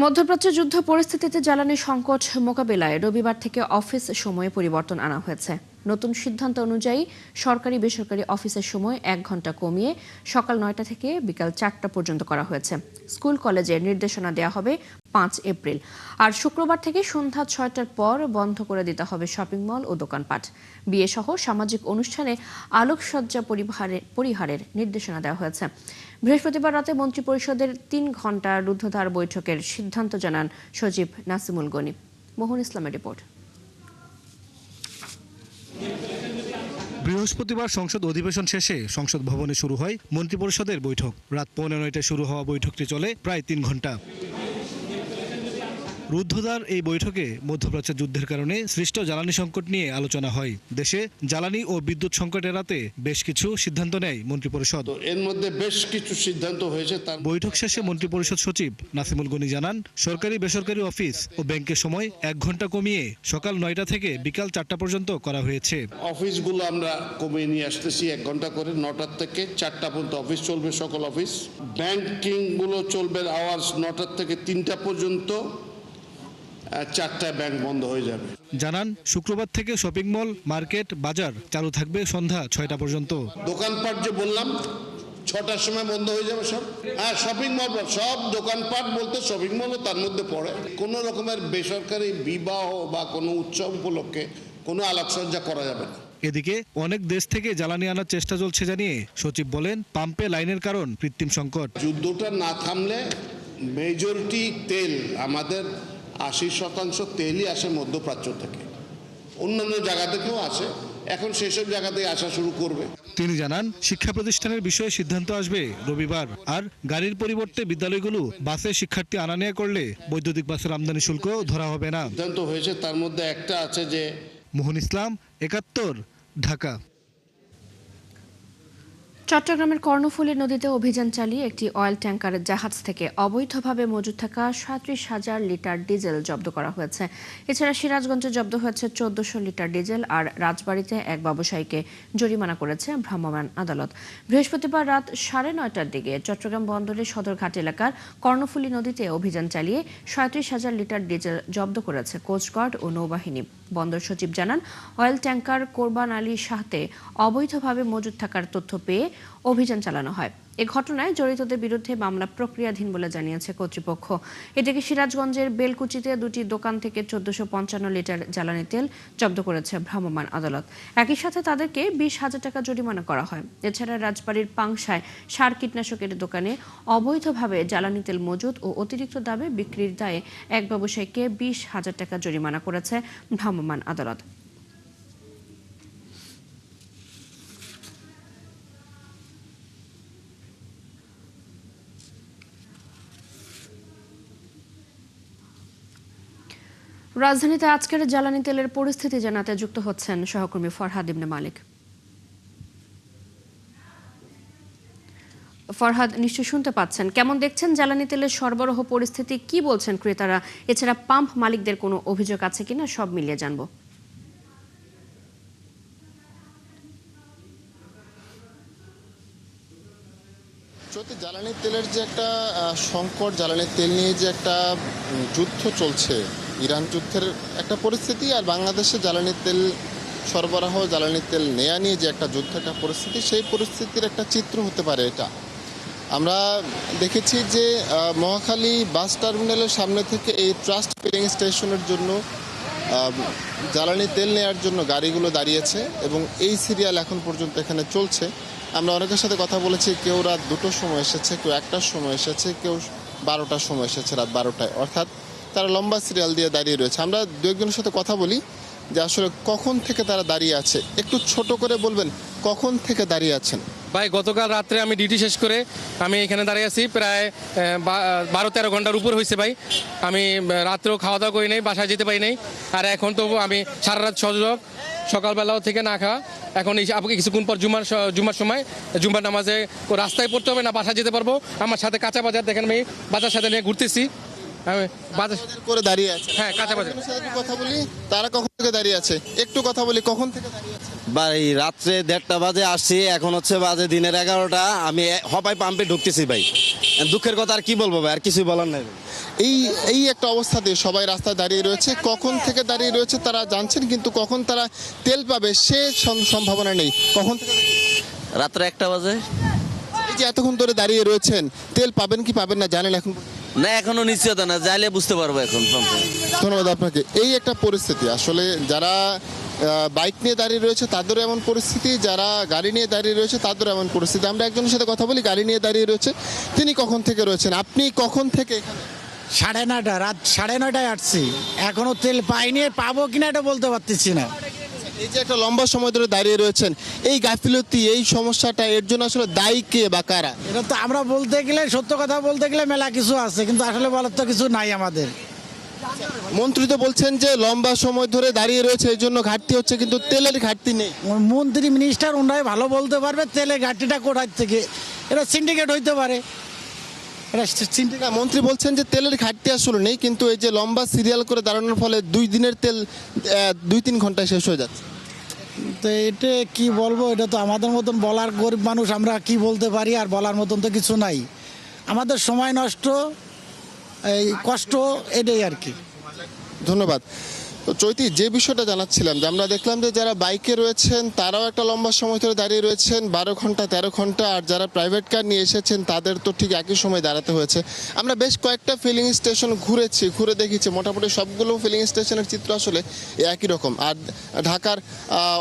মধ্যপ্রাচ্য যুদ্ধ পরিস্থিতিতে জ্বালানি সংকট মোকাবিলায় রবিবার থেকে অফিস সময়ে পরিবর্তন আনা হয়েছে। নতুন সিদ্ধান্ত অনুযায়ী সরকারি বেসরকারি অফিসের সময় 1 ঘন্টা কমিয়ে সকাল 9টা থেকে বিকাল 4টা পর্যন্ত করা হয়েছে। স্কুল কলেজে নির্দেশনা দেওয়া হবে 5 এপ্রিল। আর শুক্রবার থেকে সন্ধ্যা 6টার পর বন্ধ করে দিতে হবে শপিং মল ও দোকানপাট। বিয়ে সহ সামাজিক অনুষ্ঠানে আলোকসজ্জা পরিহারের নির্দেশনা দেওয়া হয়েছে। বৃহস্পতিবার রাতে মন্ত্রিপরিষদের 3 ঘন্টা রুদ্ধদ্বার বৈঠকের সিদ্ধান্ত জানান সচিব নাসিমুল গনি। মোহন ইসলামের রিপোর্ট। বৃহস্পতিবার সংসদ অধিবেশন শেষে সংসদ ভবনে শুরু হয় মন্ত্রিপরিষদের বৈঠক। রাত 9:15টায় শুরু হওয়া বৈঠকটি চলে প্রায় 3 ঘন্টা। রুদ্ধদ্বার এই বৈঠকে মধ্যপ্রাচ্যের যুদ্ধের কারণে সৃষ্ট জ্বালানি সংকট নিয়ে আলোচনা হয়। দেশে জ্বালানি ও বিদ্যুৎ সংকট এড়াতে বেশ কিছু সিদ্ধান্ত নেয় মন্ত্রিপরিষদ। এর মধ্যে বেশ কিছু সিদ্ধান্ত হয়েছে। বৈঠক শেষে মন্ত্রিপরিষদ সচিব নাসিমুল গনি জানান, সরকারি বেসরকারি অফিস ও ব্যাংকের সময় 1 ঘন্টা কমিয়ে সকাল 9টা থেকে বিকাল 4টা পর্যন্ত করা হয়েছে। অফিসগুলো আমরা কমিয়ে নিয়ে আসতেছি 1 ঘন্টা করে, 9টা থেকে 4টা পর্যন্ত অফিস চলবে সকল অফিস। ব্যাংকিং গুলো চলবে আওয়ার্স 9টা থেকে 3টা পর্যন্ত, 4টায় ব্যাংক বন্ধ হয়ে যাবে। জানান, শুক্রবার থেকে শপিং মল, মার্কেট, বাজার চালু থাকবে সন্ধ্যা 6টা পর্যন্ত। দোকানপাট যে বললাম 6টার সময় বন্ধ হয়ে যাবে সব। শপিং মল সব দোকানপাট বলতে শপিং মলও তার মধ্যে পড়ে। কোনো রকমের বেসরকারি বিবাহ বা কোনো উৎসব উপলক্ষে কোনো আলোকসজ্জা করা যাবে না। এদিকে অনেক দেশ থেকে জ্বালানি আনার চেষ্টা চলছে জানিয়ে সচিব বলেন, পাম্পে লাইনের কারণ কৃত্রিম সংকট। যুদ্ধটা না থামলে মেজরিটি তেল, আমাদের 80% তেলই আসে মধ্যপ্রাচ্য থেকে, অন্যান্য জায়গা থেকেও আসে। এখন সেসব জায়গা থেকে আসা শুরু করবে। তিনি জানান, শিক্ষা প্রতিষ্ঠানের বিষয়ে সিদ্ধান্ত আসবে রবিবার। আর গাড়ির পরিবর্তে বিদ্যালয়গুলো বাসে শিক্ষার্থী আনা নেওয়া করলে বৈদ্যুতিক বাসের আমদানি শুল্ক ধরা হবে না। সিদ্ধান্ত হয়েছে, তার মধ্যে একটা আছে যে। মোহন ইসলাম, 71, ঢাকা। চট্টগ্রামের কর্ণফুলী নদীতে অভিযান চালিয়ে একটি অয়েল ট্যাংকারের জাহাজ থেকে অবৈধভাবে মজুত থাকা 37,000 লিটার ডিজেল জব্দ করা হয়েছে। এছাড়া সিরাজগঞ্জে জব্দ হয়েছে 1400 লিটার ডিজেল। আর রাজবাড়ীতে এক ব্যবসায়ীকে জরিমানা করেছে ভ্রাম্যমাণ আদালত। বৃহস্পতিবার রাত 9:30টার দিকে চট্টগ্রাম বন্দরের সদরঘাট এলাকার কর্ণফুলী নদীতে অভিযান চালিয়ে 37,000 লিটার ডিজেল জব্দ করেছে কোস্টগার্ড ও নৌবাহিনী। বন্দর সচিব জানান, অয়েল ট্যাংকার কোরবান আলী শাহতে অবৈধভাবে মজুত থাকার তথ্য পেয়ে অভিযান চালানো হয়। এ ঘটনায় জড়িতদের বিরুদ্ধে মামলা প্রক্রিয়াধীন বলে জানিয়েছে কর্তৃপক্ষ। এদিকে সিরাজগঞ্জের বেলকুচিতে 2টি দোকান থেকে 1455 লিটার জ্বালানি তেল জব্দ করেছে ভ্রাম্যমাণ আদালত। একই সাথে তাদেরকে 20,000 টাকা জরিমানা করা হয়। এছাড়া রাজবাড়ীর পাংশায় সার কীটনাশকের দোকানে অবৈধভাবে জ্বালানি তেল মজুত ও অতিরিক্ত দামে বিক্রির দায়ে এক ব্যবসায়ীকে 20,000 টাকা জরিমানা করেছে ভ্রাম্যমাণ আদালত। রাজধানীতে আজকের জ্বালানি তেলের পরিস্থিতি জানাতে যুক্ত হচ্ছেন সহকর্মী ফরহাদ ইবনে মালিক। ফরহাদ, নিশ্চয়ই শুনতে পাচ্ছেন। কেমন দেখছেন জ্বালানি তেলের সরবরাহ পরিস্থিতি? কি বলছেন ক্রেতারা? এছাড়া পাম্প মালিকদের কোনো অভিযোগ আছে কিনা, সব মিলিয়ে জানবো। জ্বালানি তেলের যে একটা সংকট, জ্বালানি তেল নিয়ে যে একটা যুদ্ধ চলছে, ইরান যুদ্ধের একটা পরিস্থিতি, আর বাংলাদেশে জ্বালানি তেল সরবরাহ, জ্বালানি তেল নেয়া নিয়ে যে একটা যুদ্ধ, একটা পরিস্থিতি, সেই পরিস্থিতির একটা চিত্র হতে পারে এটা। আমরা দেখেছি যে মহাখালী বাস টার্মিনালের সামনে থেকে এই ট্রাস্ট ফিলিং স্টেশনের জন্য জ্বালানি তেল নেওয়ার জন্য গাড়িগুলো দাঁড়িয়েছে এবং এই সিরিয়াল এখন পর্যন্ত এখানে চলছে। আমরা অনেকের সাথে কথা বলেছি, কেউ রাত 2টোর সময় এসেছে, কেউ 1টার সময় এসেছে, কেউ 12টার সময় এসেছে, রাত 12টায়। অর্থাৎ তারা লম্বা সিরিয়াল দিয়ে দাঁড়িয়ে রয়েছে। আমরা দু একজনের সাথে কথা বলি যে আসলে কখন থেকে তারা দাঁড়িয়ে আছে। একটু ছোট করে বলবেন কখন থেকে দাঁড়িয়ে আছেন? ভাই, গতকাল রাত্রে আমি ডিউটি শেষ করে আমি এখানে দাঁড়িয়ে আছি, প্রায় 12-13 ঘন্টার উপর হয়েছে ভাই। আমি রাত্রেও খাওয়া দাওয়া করি নাই, বাসায় যেতে পারি নাই। আর এখন তো আমি সারা রাত সজগ, সকালবেলাও থেকে না খাওয়া। এখন আপনাকে কিছুক্ষণ পর জুমার সময় জুম্মার নামাজে রাস্তায় পড়তে হবে না, বাসায় যেতে পারবো। আমার সাথে কাঁচা বাজার, দেখেন আমি বাজার সাথে নিয়ে ঘুরতেছি। আমি বাজার করে দাঁড়িয়ে আছে। হ্যাঁ, কাঁচা বাজার। কথা বলি, তারা কখন থেকে দাঁড়িয়ে আছে? একটু কথা বলি, কখন থেকে দাঁড়িয়ে আছে? ভাই, রাত্রে 1:30 বাজে আসছি, এখন হচ্ছে বাজে দিনের 11টা। আমি হবাই পাম্পে ঢুকতেছি ভাই। দুঃখের কথা আর কি বলবো ভাই, আর কিছুই বলার নাই। এই এই একটা অবস্থাতে সবাই রাস্তায় দাঁড়িয়ে রয়েছে, কখন থেকে দাঁড়িয়ে রয়েছে তারা জানছেন, কিন্তু কখন তারা তেল পাবে সে সম্ভাবনা নেই। কখন থেকে রাত্রে 1টা বাজে। এই যে এতক্ষণ ধরে দাঁড়িয়ে রয়েছেন, তেল পাবেন কি পাবেন না জানেন এখন? না, এখনো নিশ্চয়তা না, যাইলে বুঝতে পারবো এখন পাম্পে। ধন্যবাদ আপনাকে। এই একটা পরিস্থিতি আসলে, যারা বাইক নিয়ে দাঁড়িয়ে রয়েছে তাদেরও এমন পরিস্থিতি, যারা গাড়ি নিয়ে দাঁড়িয়ে রয়েছে তাদেরও এমন পরিস্থিতি। আমরা একজনের সাথে কথা বলি, গাড়ি নিয়ে দাঁড়িয়ে রয়েছে। তিনি কখন থেকে রয়েছেন? আপনি কখন থেকে এখানে? 9:30, রাত 9:30টায় আসছি, এখনো তেল পাইনি, পাবো কিনা এটা বলতে পারতেছি না। এই যে একটা লম্বা সময় ধরে দাঁড়িয়ে রয়েছেন, এই গাফিলতি, এই সমস্যাটা, এর জন্য আসলে দায়ী কে বা কারা? এটা তো আমরা বলতে গেলে, সত্য কথা বলতে গেলে মেলা কিছু আছে, কিন্তু আসলে বলার তো কিছু নাই আমাদের। মন্ত্রী তো বলছেন যে লম্বা সময় ধরে দাঁড়িয়ে রয়েছে এই জন্য ঘাটতি হচ্ছে, কিন্তু তেলের ঘাটতি নেই। মন্ত্রী মিনিস্টার ওনারাই ভালো বলতে পারবে তেলের ঘাটতিটা কোথায় থেকে। এটা সিন্ডিকেট হইতে পারে, এটা syndicate। না, মন্ত্রী বলছেন যে তেলের ঘাটতি আসলে নেই, কিন্তু এই যে লম্বা সিরিয়াল করে দাঁড়ানোর ফলে 2 দিনের তেল 2-3 ঘন্টায় শেষ হয়ে যাচ্ছে। তো এটা কি বলবো, এটা তো আমাদের মতন বলার গরিব মানুষ, আমরা কি বলতে পারি, আর বলার মতন তো কিছু নাই। আমাদের সময় নষ্ট, এই কষ্ট, এটাই আর কি। ধন্যবাদ। তো চৈতি, যে বিষয়টা জানাচ্ছিলাম, যে আমরা দেখলাম যে যারা বাইকে রয়েছেন তারাও একটা লম্বা সময় ধরে দাঁড়িয়ে রয়েছেন, 12 ঘন্টা 13 ঘন্টা, আর যারা প্রাইভেট কার নিয়ে এসেছেন তাদের তো ঠিক একই সময় দাঁড়াতে হয়েছে। আমরা বেশ কয়েকটা ফিলিং স্টেশন ঘুরে দেখেছি, মোটামুটি সবগুলো ফিলিং স্টেশনের চিত্র আসলে একই রকম। আর ঢাকার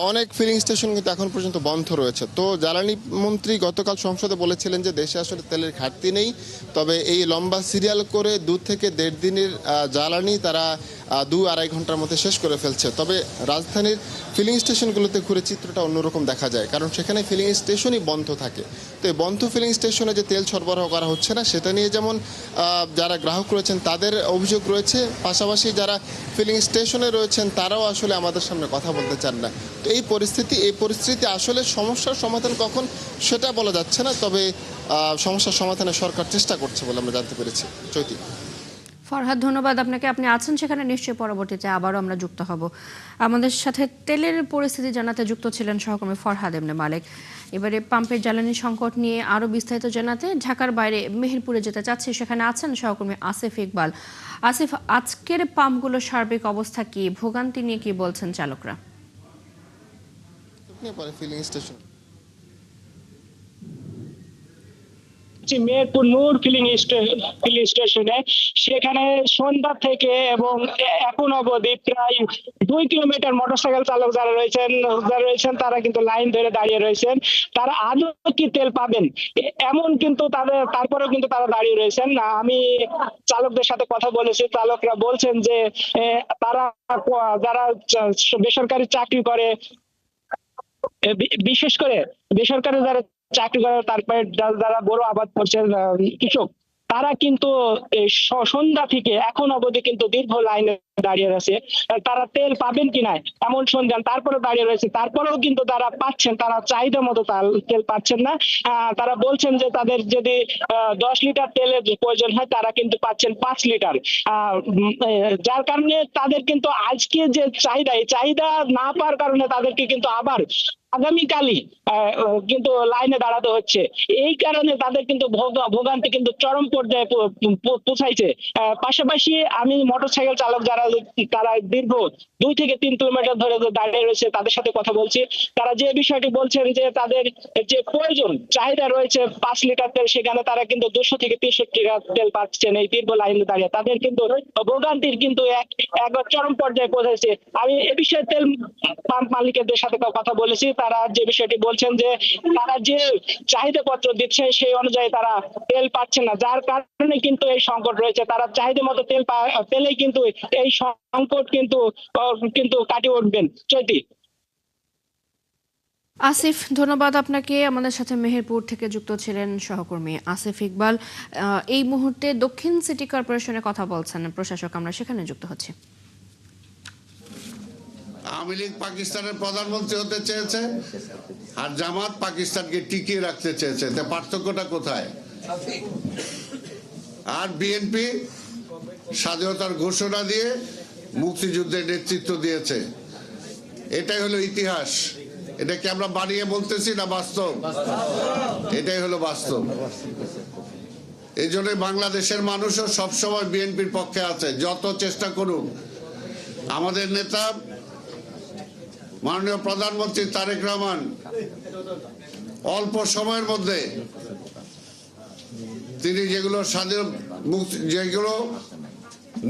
অনেক ফিলিং স্টেশন কিন্তু এখন পর্যন্ত বন্ধ রয়েছে। তো জ্বালানি মন্ত্রী গতকাল সংসদে বলেছিলেন যে দেশে আসলে তেলের ঘাটতি নেই, তবে এই লম্বা সিরিয়াল করে 2 থেকে 1.5 দিনের জ্বালানি তারা 2-2.5 ঘন্টার মধ্যে শেষ করে ফেলছে। তবে রাজধানীর ফিলিং স্টেশনগুলোতে ঘুরে চিত্রটা অন্যরকম দেখা যায়, কারণ সেখানে ফিলিং স্টেশনই বন্ধ থাকে। তো এই বন্ধ ফিলিং স্টেশনে যে তেল সরবরাহ করা হচ্ছে না, সেটা নিয়ে যেমন যারা গ্রাহক রয়েছেন তাদের অভিযোগ রয়েছে, পাশাপাশি যারা ফিলিং স্টেশনে রয়েছেন তারাও আসলে আমাদের সামনে কথা বলতে চান না। তো এই পরিস্থিতি আসলে সমস্যার সমাধান কখন সেটা বলা যাচ্ছে না, তবে সমস্যার সমাধানে সরকার চেষ্টা করছে বলে আমরা জানতে পেরেছি। চৈতি। ফরহাদ, ধন্যবাদ আপনাকে। আপনি আছেন সেখানে, নিশ্চয়ই পরবর্তীতে আবারও আমরা যুক্ত হব। আমাদের সাথে তেলের পরিস্থিতি জানাতে যুক্ত ছিলেন সহকর্মী ফরহাদ এমনে মালেক। এবারে পাম্পের জ্বালানি সংকট নিয়ে আরও বিস্তারিত জানাতে ঢাকার বাইরে মেহেরপুরে যেতে চাচ্ছি, সেখানে আছেন সহকর্মী আসিফ ইকবাল। আসিফ, আজকের পাম্পগুলোর সার্বিক অবস্থা কি, ভোগান্তি নিয়ে কি বলছেন চালকরা? ফিলিং স্টেশন মেহেরপুর নূর ফিলিং স্টেশনে, সেখানে সন্ধ্যা থেকে এবং এখন অবধি প্রায় 2 কিলোমিটার মোটরসাইকেল চালক যারা রয়েছেন তারা কিন্তু লাইন ধরে দাঁড়িয়ে রয়েছেন। তারা আদৌ কি তেল পাবেন এমন কিন্তু তারপরেও কিন্তু তারা দাঁড়িয়ে রয়েছেন। আমি চালকদের সাথে কথা বলেছি, চালকরা বলছেন যে তারা যারা বেসরকারি চাকরি করে, বিশেষ করে বেসরকারি যারা চাকরি করে, তারপরে যারা বড় আবাদ করছে কৃষক, তারা কিন্তু সন্ধ্যা থেকে এখন অবধি কিন্তু দীর্ঘ লাইনে দাঁড়িয়ে আছে। তারা তেল পাবেন কিনা এমন সন্ধান তারপরে দাঁড়িয়ে রয়েছে, তারপরেও কিন্তু তারা পাচ্ছেন, তারা চাহিদা মতো তেল পাচ্ছেন না। তারা বলছেন যে তাদের যদি 10 লিটার তেলের প্রয়োজন হয়, তারা কিন্তু পাচ্ছেন 5 লিটার। যার কারণে তাদের কিন্তু আজকে যে চাহিদা, এই চাহিদা না পাওয়ার কারণে তাদেরকে কিন্তু আবার আগামীকালই কিন্তু লাইনে দাঁড়াতে হচ্ছে। এই কারণে তাদের কিন্তু ভোগান্তি কিন্তু চরম পর্যায়ে পৌঁছাইছে। পাশাপাশি আমি মোটরসাইকেল চালক যারা তারা দীর্ঘ 2 থেকে 3 কিলোমিটার ধরে দাঁড়িয়ে রয়েছে তাদের সাথে কথা বলছি। তারা যে বিষয়টি বলছেন যে তাদের যে প্রয়োজন চাহিদা রয়েছে 5 লিটার তেল, সেখানে তারা কিন্তু 200 থেকে 300 লিটার তেল পাচ্ছেন এই দীর্ঘ লাইনে দাঁড়িয়ে। তাদের কিন্তু ভোগান্তির কিন্তু একবার চরম পর্যায়ে পৌঁছেছে। আমি এ বিষয়ে তেল পাম্প মালিকদের সাথে কথা বলেছি, তারা যে বিষয়টি বলছেন যে তারা যে চাহিদা পত্র দিচ্ছে সেই অনুযায়ী তারা তেল পাচ্ছে না, যার কারণে কিন্তু এই সংকট রয়েছে। তারা চাহিদা মতো পেলেই কিন্তু এই সংকট কিন্তু কাটিয়ে উঠবেন। চৈতি। আসিফ, ধন্যবাদ আপনাকে। আমাদের সাথে মেহেরপুর থেকে যুক্ত ছিলেন সহকর্মী আসিফ ইকবাল। এই মুহূর্তে দক্ষিণ সিটি কর্পোরেশনে কথা বলছেন প্রশাসক, আমরা সেখানে যুক্ত হচ্ছি। আওয়ামী লীগ পাকিস্তানের প্রধানমন্ত্রী হতে চেয়েছে আর জামাত পাকিস্তানকে টিকিয়ে রাখতে চেয়েছে, তা পার্থক্যটা কোথায়? আর বিএনপি স্বাধীনতার ঘোষণা দিয়ে মুক্তিযুদ্ধের নেতৃত্ব দিয়েছে। এটাই হলো ইতিহাস। এটা কি আমরা বানিয়ে বলতেছি না বাস্তব? এটাই হলো বাস্তব। এই জন্য বাংলাদেশের মানুষও সবসময় বিএনপির পক্ষে আছে, যত চেষ্টা করুক। আমাদের নেতা মাননীয় প্রধানমন্ত্রী তারেক রহমান অল্প সময়ের মধ্যে তিনি যেগুলো যেগুলো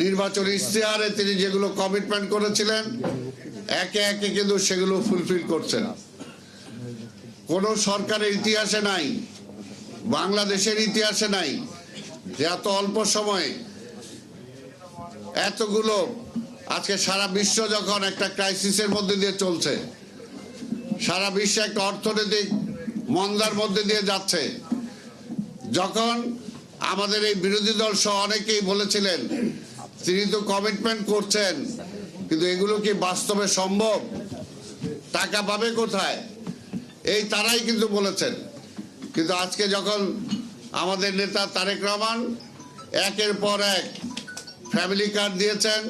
নির্বাচনী ইশতেহারে তিনি যেগুলো কমিটমেন্ট করেছিলেন একে একে কিন্তু সেগুলো ফুলফিল করছেন। কোন সরকারের ইতিহাসে নাই, বাংলাদেশের ইতিহাসে নাই যে এত অল্প সময়ে এতগুলো, আজকে সারা বিশ্ব যখন একটা ক্রাইসিসের মধ্যে দিয়ে চলছে, সারা বিশ্বে একটা অর্থনৈতিক মন্দার মধ্যে দিয়ে যাচ্ছে, যখন আমাদের এই বিরোধী দল সহ অনেকেই বলেছিলেন তিনি তো কমিটমেন্ট করছেন কিন্তু এগুলো কি বাস্তবে সম্ভব, টাকা পাবে কোথায়, এই তারাই কিন্তু বলেছেন। কিন্তু আজকে যখন আমাদের নেতা তারেক রহমান একের পর এক ফ্যামিলি কার্ড দিয়েছেন,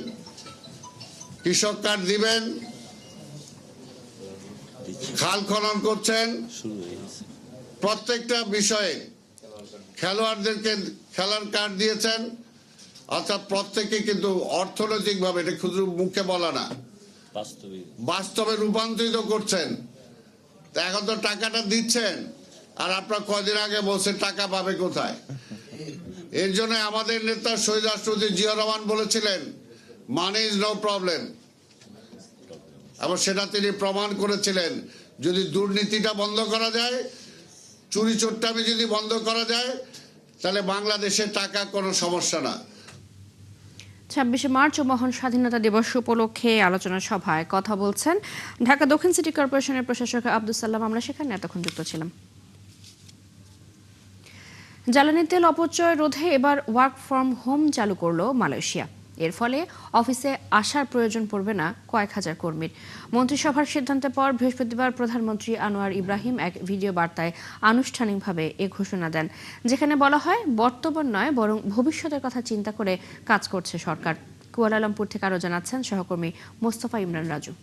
কৃষক কার্ড দিবেন, খাল খনন করছেন, প্রত্যেকটা বিষয়ে খেলোয়াড়দেরকে খেলার কার্ড দিয়েছেন, অর্থাৎ প্রত্যেকে কিন্তু অর্থনৈতিকভাবে, এটা শুধু মুখে বলা না, বাস্তবে রূপান্তরিত করছেন। এখন তো টাকাটা দিচ্ছেন আর আপনার কয়দিন আগে বলছেন টাকা পাবে কোথায়। এর জন্য আমাদের নেতা শহীদ রাষ্ট্রপতি জিয়া রহমান বলেছিলেন মানি ইজ নো প্রবলেম, এবং সেটা তিনি প্রমাণ করেছিলেন। যদি দুর্নীতিটা বন্ধ করা যায়, চুরি চোট্টামি যদি বন্ধ করা যায়, তাহলে বাংলাদেশের টাকা কোনো সমস্যা না। 26শে মার্চ ও মহান স্বাধীনতা দিবস উপলক্ষে আলোচনা সভায় কথা বলছেন ঢাকা দক্ষিণ সিটি কর্পোরেশনের প্রশাসক আব্দুল সালাম। আমরা সেখানে এতক্ষণ যুক্ত ছিলাম। জ্বালানি তেল অপচয় রোধে এবার ওয়ার্ক ফ্রম হোম চালু করলো মালয়েশিয়া। এর ফলে অফিসে আসার প্রয়োজন পড়বে না কয়েক হাজার কর্মীর। মন্ত্রিসভার সিদ্ধান্তের পর বৃহস্পতিবার প্রধানমন্ত্রী আনোয়ার ইব্রাহিম এক ভিডিও বার্তায় আনুষ্ঠানিকভাবে এ ঘোষণা দেন, যেখানে বলা হয় বর্তমান নয় বরং ভবিষ্যতের কথা চিন্তা করে কাজ করছে সরকার। কুয়ালালামপুর থেকে আরও জানাচ্ছেন সহকর্মী মোস্তফা ইমরান রাজু।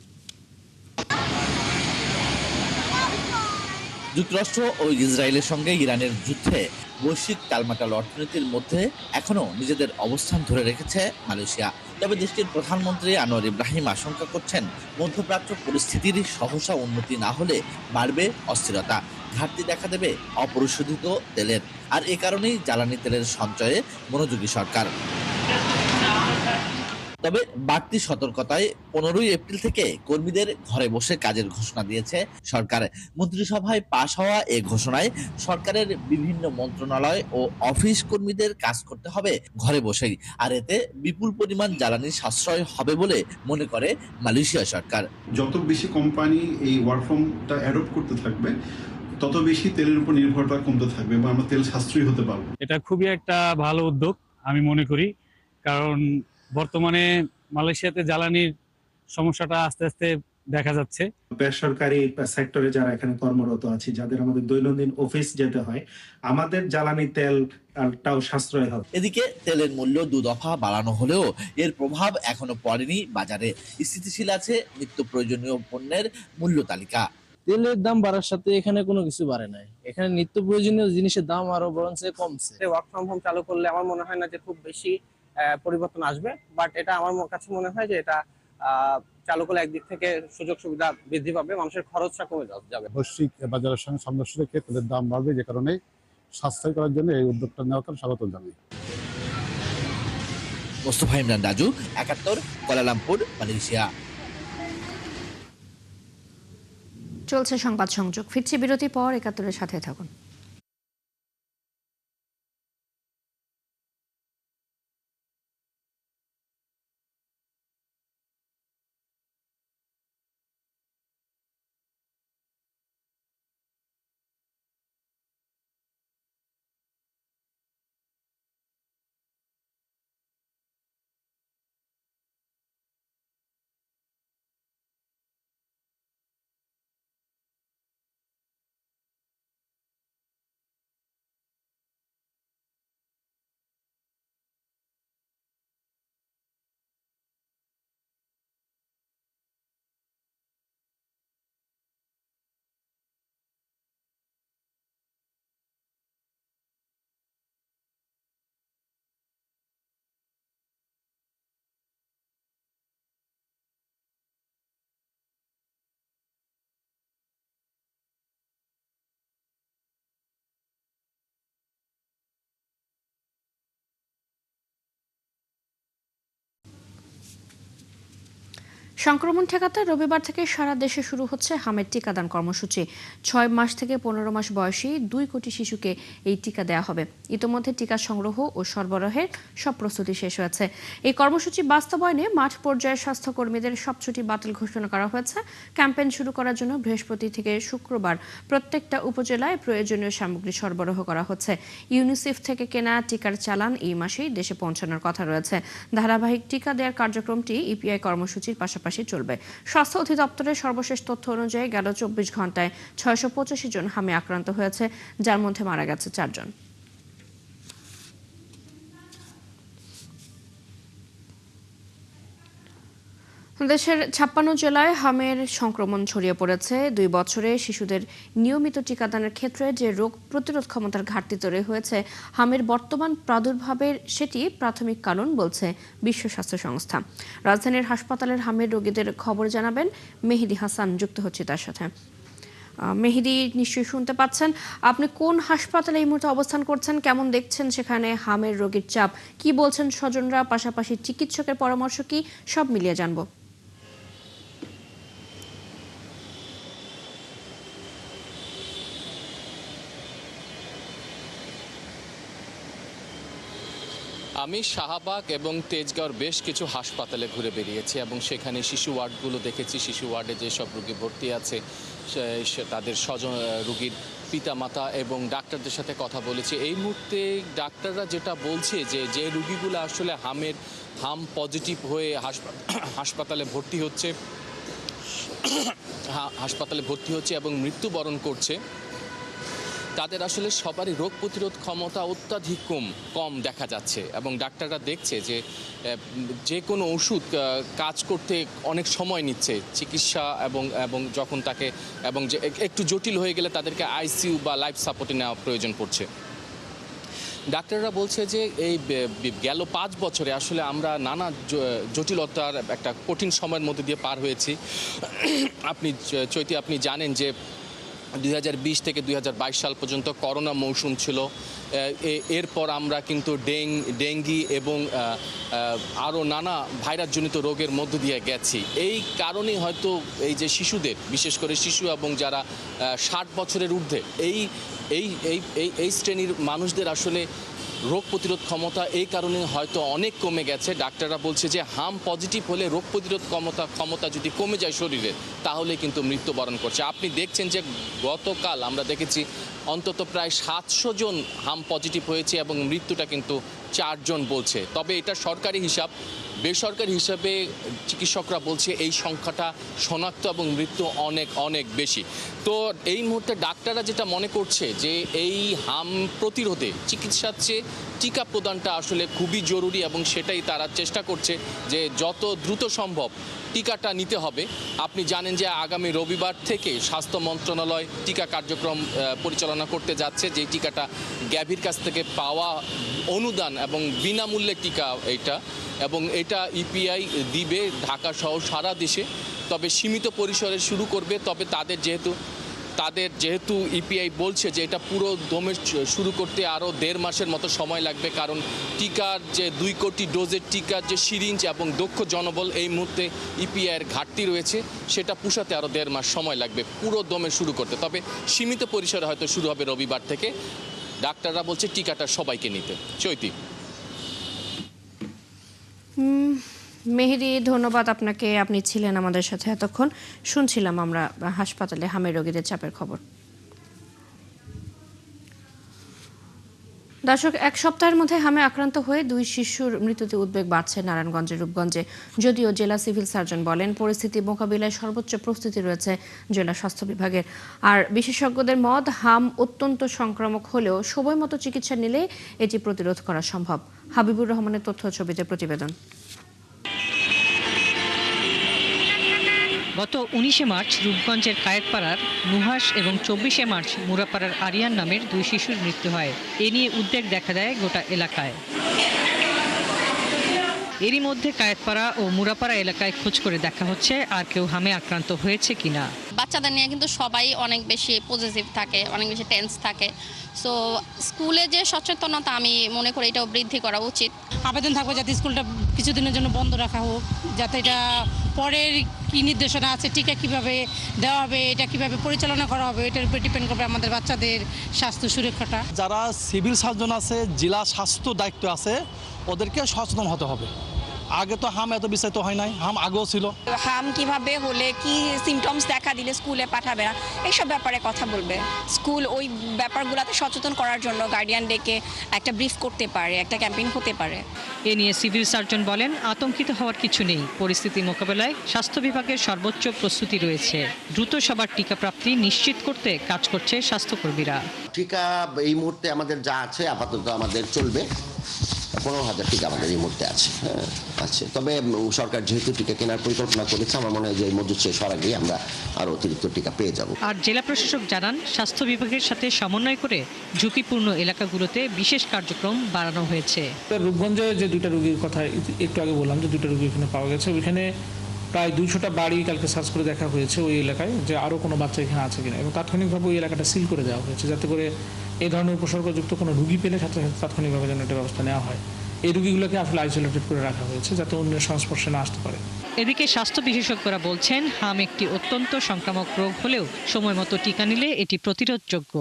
যুক্তরাষ্ট্র ও ইসরায়েলের সঙ্গে ইরানের যুদ্ধে বৈশ্বিক টালমাটাল অর্থনীতির মধ্যে এখনো নিজেদের অবস্থান ধরে রেখেছে মালয়েশিয়া। তবে দেশটির প্রধানমন্ত্রী আনোয়ার ইব্রাহিম আশঙ্কা করছেন মধ্যপ্রাচ্য পরিস্থিতির সহসা উন্নতি না হলে বাড়বে অস্থিরতা, ঘাটতি দেখা দেবে অপরিশোধিত তেলের। আর এ কারণেই জ্বালানি তেলের সঞ্চয়ে মনোযোগী সরকার। তবে বাড়তি সতর্কতায় 15 এপ্রিল থেকে কর্মীদের ঘরে বসে কাজের ঘোষণা দিয়েছে সরকার। মন্ত্রিসভায় পাশ হওয়া এ ঘোষণায় সরকারের বিভিন্ন মন্ত্রণালয় ও অফিস কর্মীদের কাজ করতে হবে ঘরে বসেই, আর এতে বিপুল পরিমাণ জ্বালানি সাশ্রয় হবে বলে মনে করে মালয়েশিয়া সরকার। যত বেশি কোম্পানি এই ওয়ার্ক ফ্রমটা অ্যাডপ্ট করতে থাকবে তত বেশি তেলের উপর নির্ভরতা কমতে থাকবে এবং আমরা তেল সাশ্রয়ী হতে পারবো। এটা খুবই একটা ভালো উদ্যোগ আমি মনে করি, কারণ বর্তমানে মালয়েশিয়াতে জ্বালানির সমস্যাটা আস্তে আস্তে দেখা যাচ্ছে। বেসরকারি সেক্টরে যারা এখানে কর্মরত আছে, যাদের আমাদের দৈনন্দিন অফিস যেতে হয়, আমাদের জ্বালানি তেলটাও সাশ্রয় হবে। এদিকে তেলের মূল্য 2 দফা বাড়ানো হলেও এর প্রভাব এখনো পড়েনি বাজারে। স্থিতিশীল আছে নিত্য প্রয়োজনীয় পণ্যের মূল্য তালিকা। তেলের দাম বাড়ার সাথে এখানে কোনো কিছু বাড়ে নাই, এখানে নিত্য প্রয়োজনীয় জিনিসের দাম আরো বরঞ্চ কমছে। ওয়ার্ক ফ্রম হোম চালু করলে আমার মনে হয় না যে খুব বেশি পরিবর্তন আসবে, বাট এটা আমার কাছে মনে হয় যে এটা চালু করলে একদিক থেকে সুযোগ সুবিধা বৃদ্ধি পাবে, মানুষের খরচটা কমে যাবে। বৈশ্বিক বাজারের সঙ্গে সামঞ্জস্য রেখে তেলের দাম বাড়বে, যে কারণে সাশ্রয় করার জন্য এই উদ্যোগটা নেওয়াকে স্বাগত জানাই। Mostafa Imran Raju, 71, Kuala Lumpur, Malaysia. চলছে সংবাদ সংযোগ, ফিরছি বিরতির পর। 71-এর সাথে থাকুন। সংক্রমণ ঠেকাতে রবিবার থেকে সারা দেশে শুরু হচ্ছে হামের টিকাদান কর্মসূচি। 6 মাস থেকে 15 মাস বয়সী 2 কোটি শিশুকে এই টিকা দেওয়া হবে। ইতোমধ্যে টিকা সংগ্রহ ও সরবরাহের সব প্রস্তুতি শেষ হয়েছে। এই কর্মসূচি বাস্তবায়নে মাঠ পর্যায়ে স্বাস্থ্যকর্মীদের সব ছুটি বাতিল ঘোষণা করা হয়েছে। ক্যাম্পেইন শুরু করার জন্য বৃহস্পতি থেকে শুক্রবার প্রত্যেকটা উপজেলায় প্রয়োজনীয় সামগ্রী সরবরাহ করা হচ্ছে। ইউনিসেফ থেকে কেনা টিকার চালান এই মাসেই দেশে পৌঁছানোর কথা রয়েছে। ধারাবাহিক টিকা দেওয়ার কার্যক্রমটি ইপিআই কর্মসূচির পাশাপাশি চলবে। স্বাস্থ্য অধিদপ্তরের সর্বশেষ তথ্য অনুযায়ী গেল 24 ঘন্টায় 685 জন হামে আক্রান্ত হয়েছে, যার মধ্যে মারা গেছে 4 জন। দেশের 56 জেলায় হামের সংক্রমণ ছড়িয়ে পড়েছে। 2 বছরে শিশুদের নিয়মিত টিকাদানের ক্ষেত্রে যে রোগ প্রতিরোধ ক্ষমতার ঘাটতি তৈরি হয়েছে হামের বর্তমান প্রাদুর্ভাবের সেটি প্রাথমিক কারণ বলছে বিশ্ব স্বাস্থ্য সংস্থা। রাজধানীর হাসপাতালের হামের রোগীদের খবর জানাবেন মেহেদি হাসান, যুক্ত হচ্ছে তার সাথে। মেহেদি, নিশ্চয়ই শুনতে পাচ্ছেন। আপনি কোন হাসপাতালে এই মুহূর্তে অবস্থান করছেন? কেমন দেখছেন সেখানে হামের রোগীর চাপ? কি বলছেন স্বজনরা, পাশাপাশি চিকিৎসকের পরামর্শ কি? সব মিলিয়ে জানবো। আমি শাহবাগ এবং তেজগাঁওর বেশ কিছু হাসপাতালে ঘুরে বেরিয়েছি এবং সেখানে শিশু ওয়ার্ডগুলো দেখেছি। শিশু ওয়ার্ডে যেসব রোগী ভর্তি আছে তাদের স্বজন, রোগীর পিতামাতা এবং ডাক্তারদের সাথে কথা বলেছি। এই মুহূর্তে ডাক্তাররা যেটা বলছে যে রোগীগুলো আসলে হাম পজিটিভ হয়ে হাসপাতালে ভর্তি হচ্ছে এবং মৃত্যুবরণ করছে, তাদের আসলে সবারই রোগ প্রতিরোধ ক্ষমতা অত্যাধিক কম দেখা যাচ্ছে এবং ডাক্তাররা দেখছে যে কোনো ওষুধ কাজ করতে অনেক সময় নিচ্ছে চিকিৎসা এবং যখন তাকে এবং যে একটু জটিল হয়ে গেলে তাদেরকে আইসিইউ বা লাইফ সাপোর্টে নেওয়া প্রয়োজন পড়ছে। ডাক্তাররা বলছে যে এই গেল 5 বছরে আসলে আমরা নানা জটিলতার একটা কঠিন সময়ের মধ্যে দিয়ে পার হয়েছি। আপনি জানেন যে 2020 থেকে 2022 সাল পর্যন্ত করোনা মৌসুম ছিল। এরপর আমরা কিন্তু ডেঙ্গি এবং আরও নানা ভাইরাসজনিত রোগের মধ্য দিয়ে গেছি। এই কারণেই হয়তো এই যে শিশুদের, বিশেষ করে শিশু এবং যারা 60 বছরের ঊর্ধ্বে এই শ্রেণীর মানুষদের আসলে রোগ প্রতিরোধ ক্ষমতা এই কারণে হয়তো অনেক কমে গেছে। ডাক্তাররা বলছে যে হাম পজিটিভ হলে রোগ প্রতিরোধ ক্ষমতা যদি কমে যায় শরীরে, তাহলে কিন্তু মৃত্যুবরণ করছে। আপনি দেখছেন যে গতকাল আমরা দেখেছি অন্তত প্রায় 700 জন হাম পজিটিভ হয়েছে এবং মৃত্যুটা কিন্তু 4 জন বলছে। তবে এটা সরকারি হিসাব। বেসরকারি হিসাবে চিকিৎসকরা বলছে এই সংখ্যাটা শনাক্ত এবং মৃত্যু অনেক বেশি। তো এই মুহূর্তে ডাক্তাররা যেটা মনে করছে যে এই হাম প্রতিরোধে চিকিৎসার চেয়ে টিকা প্রদানটা আসলে খুবই জরুরি এবং সেটাই তারা চেষ্টা করছে যে যত দ্রুত সম্ভব টিকাটা নিতে হবে। আপনি জানেন যে আগামী রবিবার থেকে স্বাস্থ্য মন্ত্রণালয় টিকা কার্যক্রম পরিচালনা করতে যাচ্ছে, যে টিকাটা গ্যাভির কাছ থেকে পাওয়া অনুদান এবং বিনামূল্যে টিকা এবং এটা ইপিআই দিবে ঢাকা সহ সারা দেশে। তবে সীমিত পরিসরে শুরু করবে। তবে তাদের যেহেতু ইপিআই বলছে যে এটা পুরো দমে শুরু করতে আরও 1.5 মাসের মতো সময় লাগবে, কারণ টিকার যে 2 কোটি ডোজের টিকার যে সিরিঞ্জ এবং দক্ষ জনবল এই মুহূর্তে ইপিআইয়ের ঘাটতি রয়েছে, সেটা পুষাতে আরও 1.5 মাস সময় লাগবে পুরো দমে শুরু করতে। তবে সীমিত পরিসরে হয়তো শুরু হবে রবিবার থেকে। ডাক্তাররা বলছে টিকাটা সবাইকে নিতে। চৈতি। মেহেদি, ধন্যবাদ আপনাকে। আপনি ছিলেন আমাদের সাথে এতক্ষণ। শুনছিলাম আমরা হাসপাতালে হামের রোগীদের চাপের খবর। দর্শক, 1 সপ্তাহের মধ্যে হামে আক্রান্ত হয়ে 2 শিশুর মৃত্যুতে উদ্বেগ বাড়ছে নারায়ণগঞ্জের রূপগঞ্জে। যদিও জেলা সিভিল সার্জন বলেন পরিস্থিতি মোকাবিলায় সর্বোচ্চ প্রস্তুতি রয়েছে জেলা স্বাস্থ্য বিভাগের। আর বিশেষজ্ঞদের মত, হাম অত্যন্ত সংক্রামক হলেও সময়মতো চিকিৎসা নিলে এটি প্রতিরোধ করা সম্ভব। হাবিবুর রহমানের তথ্য ছবিতে প্রতিবেদন। গত 19 মার্চ রূপগঞ্জের কায়েতপাড়ার নুহাস এবং 24 মার্চ মুরাপাড়ার আরিয়ান নামের 2 শিশুর মৃত্যু হয়। এ নিয়ে উদ্বেগ দেখা দেয় গোটা এলাকায়। এরই মধ্যে কায়েতপাড়া ও মুরাপাড়া এলাকায় খোঁজ করে দেখা হচ্ছে আর কেউ হামে আক্রান্ত হয়েছে কিনা। বাচ্চাদের নিয়ে কিন্তু সবাই অনেক বেশি পজিটিভ থাকে, অনেক বেশি টেন্স থাকে। সো স্কুলে যে সচেতনতা আমি মনে করি এটাও বৃদ্ধি করা উচিত। আবেদন থাকবে যাতে স্কুলটা কিছুদিনের জন্য বন্ধ রাখা হোক, যাতে এটা পরের কি নির্দেশনা আছে, টিকা কিভাবে দেওয়া হবে, এটা কিভাবে পরিচালনা করা হবে, এটার উপর ডিপেন্ড করবে আমাদের বাচ্চাদের স্বাস্থ্য সুরক্ষাটা। যারা সিভিল সার্জন আছে, জেলা স্বাস্থ্য দায়িত্ব আছে, ওদেরকে সচেতন হতে হবে। আগে তো হাম এত বিস্তারিত হয় নাই, হাম আগেও ছিল। হাম কিভাবে হলে কি সিমটমস দেখা দিলে স্কুলে পাঠাবে না, এইসব ব্যাপারে কথা বলবে। স্কুল ওই ব্যাপারগুলোতে সচেতন করার জন্য গার্ডিয়ান ডেকে একটা ব্রিফ করতে পারে, একটা ক্যাম্পেইন হতে পারে। এ নিয়ে সিভিল সার্জন বলেন, আতঙ্কিত হওয়ার কিছু নেই। পরিস্থিতি মোকাবেলায় স্বাস্থ্য বিভাগের সর্বোচ্চ প্রস্তুতি রয়েছে। দ্রুত সবার টিকা প্রাপ্তি নিশ্চিত করতে কাজ করছে স্বাস্থ্যকর্মীরা। টিকা এই মুহূর্তে আমাদের যা আছে আপাতত আমাদের চলবে। 15,000 টিকা আমাদের এই মুহূর্তে আছে, আছে। তবে সরকার যেহেতু টিকা কেনার পরিকল্পনা করেছে, আমার মনে হয় যে এই মজুদ শেষ হওয়ার আগেই আমরা আরও অতিরিক্ত টিকা পেয়ে যাব। আর জেলা প্রশাসক জানান, স্বাস্থ্য বিভাগের সাথে সমন্বয় করে ঝুঁকিপূর্ণ এলাকাগুলোতে বিশেষ কার্যক্রম বাড়ানো হয়েছে। রূপগঞ্জে যে 2টা রোগীর কথা একটু আগে বললাম, যে 2টা রোগী এখানে পাওয়া গেছে, ওইখানে প্রায় 200টা বাড়ি কালকে সার্চ করে দেখা হয়েছে ওই এলাকায়, যে আরও কোনো বাচ্চা এখানে আছে কিনা, এবং তাৎক্ষণিকভাবে ওই এলাকাটা সিল করে দেওয়া হয়েছে, যাতে করে এই ধরনের উপসর্গযুক্ত কোনো রোগী পেলে সাথে তাৎক্ষণিকভাবে যেন একটা ব্যবস্থা নেওয়া হয়। এই রোগীগুলোকে আসলে আইসোলেটেড করে রাখা হয়েছে, যাতে অন্যের সংস্পর্শে না আসতে পারে। এদিকে স্বাস্থ্য বিশেষজ্ঞরা বলছেন, হাম একটি অত্যন্ত সংক্রামক রোগ হলেও সময় মতো টিকা নিলে এটি প্রতিরোধযোগ্য।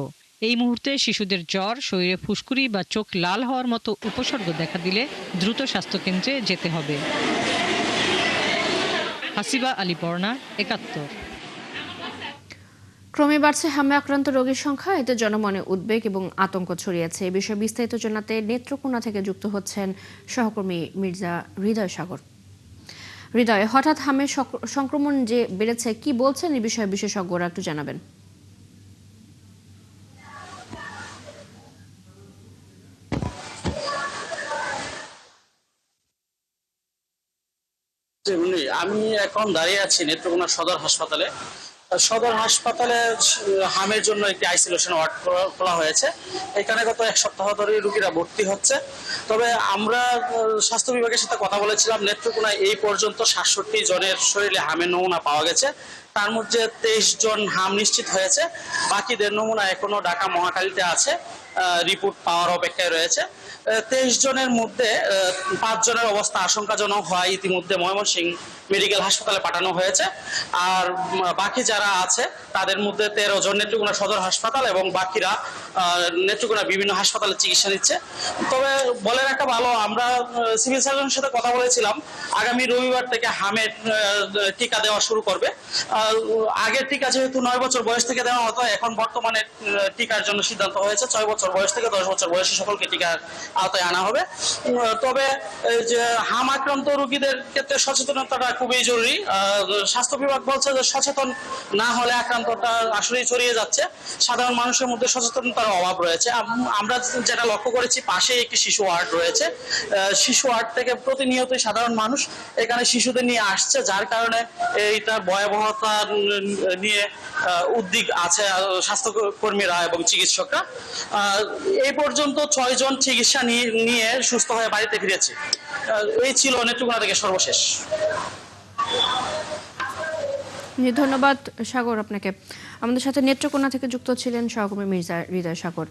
এই মুহূর্তে শিশুদের জ্বর, শরীরে ফুসকুড়ি বা চোখ লাল হওয়ার মতো উপসর্গ দেখা দিলে দ্রুত স্বাস্থ্যকেন্দ্রে যেতে হবে। হাসিবা আলী বর্ণা, ৭১। ক্রমে বাড়ছে হামে আক্রান্ত রোগীর সংখ্যা, এতে জনমনে উদ্বেগ এবং আতঙ্ক ছড়িয়েছে। এ বিষয়ে বিস্তারিত জানাতে নেত্রকোনা থেকে যুক্ত হচ্ছেন সহকর্মী মির্জা হৃদয় সাগর। হৃদয়, হঠাৎ হামের সংক্রমণ যে বেড়েছে, কি বলছেন এই বিষয়ে বিশেষজ্ঞরা, একটু জানাবেন। আমি এখন দাঁড়িয়ে আছি নেত্রকোনা সদর হাসপাতালে। সদর হাসপাতালে হামের জন্য একটি আইসোলেশন ওয়ার্ড খোলা হয়েছে। এখানে গত 1 সপ্তাহ ধরে রোগীরা ভর্তি হচ্ছে। তবে আমরা স্বাস্থ্য বিভাগের সাথে কথা বলেছিলাম, নেত্রকোনায় এই পর্যন্ত 67 জনের শরীরে হামের নমুনা পাওয়া গেছে। তার মধ্যে 23 জন হাম নিশ্চিত হয়েছে। বাকিদের নমুনা এখনো ঢাকা মহাখালীতে আছে, রিপোর্ট পাওয়ার অপেক্ষায় রয়েছে। 23 জনের মধ্যে 5 জনের অবস্থা আশঙ্কাজনক হওয়ায় ইতিমধ্যে ময়মনসিংহ মেডিকেল হাসপাতালে পাঠানো হয়েছে। আর বাকি যারা আছে তাদের মধ্যে 13 জন নেত্রকোনা সদর হাসপাতাল এবং বাকিরা নেত্রকোনা বিভিন্ন হাসপাতালে চিকিৎসা নিচ্ছে। তবে বলে রাখা ভালো, আমরা সিভিল সার্জনের সাথে কথা বলেছিলাম, আগামী রবিবার থেকে হামের টিকা দেওয়া শুরু করবে। আগের টিকা যেহেতু 9 বছর বয়স থেকে দেওয়া হতো, এখন বর্তমানে টিকার জন্য সিদ্ধান্ত হয়েছে 6 বছর বয়স থেকে 10 বছর বয়সী সকলকে টিকার আওতায় আনা হবে। তবে যে হাম আক্রান্ত রোগীদের ক্ষেত্রে সচেতনতাটা খুবই জরুরি। স্বাস্থ্য বিভাগ বলছে যে সচেতন না হলে আক্রান্তটা আসলেই ছড়িয়ে যাচ্ছে। সাধারণ মানুষের মধ্যে সচেতনতার অভাব রয়েছে। আমরা যেটা লক্ষ্য করেছি, পাশে একটি শিশু ওয়ার্ড রয়েছে। শিশু ওয়ার্ড থেকে প্রতিনিয়তই সাধারণ মানুষ এখানে শিশুদের নিয়ে আসছে, যার কারণে এইটার ভয়াবহতা নিয়ে উদ্বিগ আছে স্বাস্থ্যকর্মীরা এবং চিকিৎসকরা। এই পর্যন্ত 6 জন চিকিৎসা নিয়ে সুস্থ হয়ে বাড়িতে ফিরেছে। এই ছিল নেত্রকোনা থেকে সর্বশেষ। ধন্যবাদ সাগর আপনাকে। আমাদের সাথে নেত্রকোনা থেকে যুক্ত ছিলেন সহকর্মী মির্জা হৃদয় সাগর।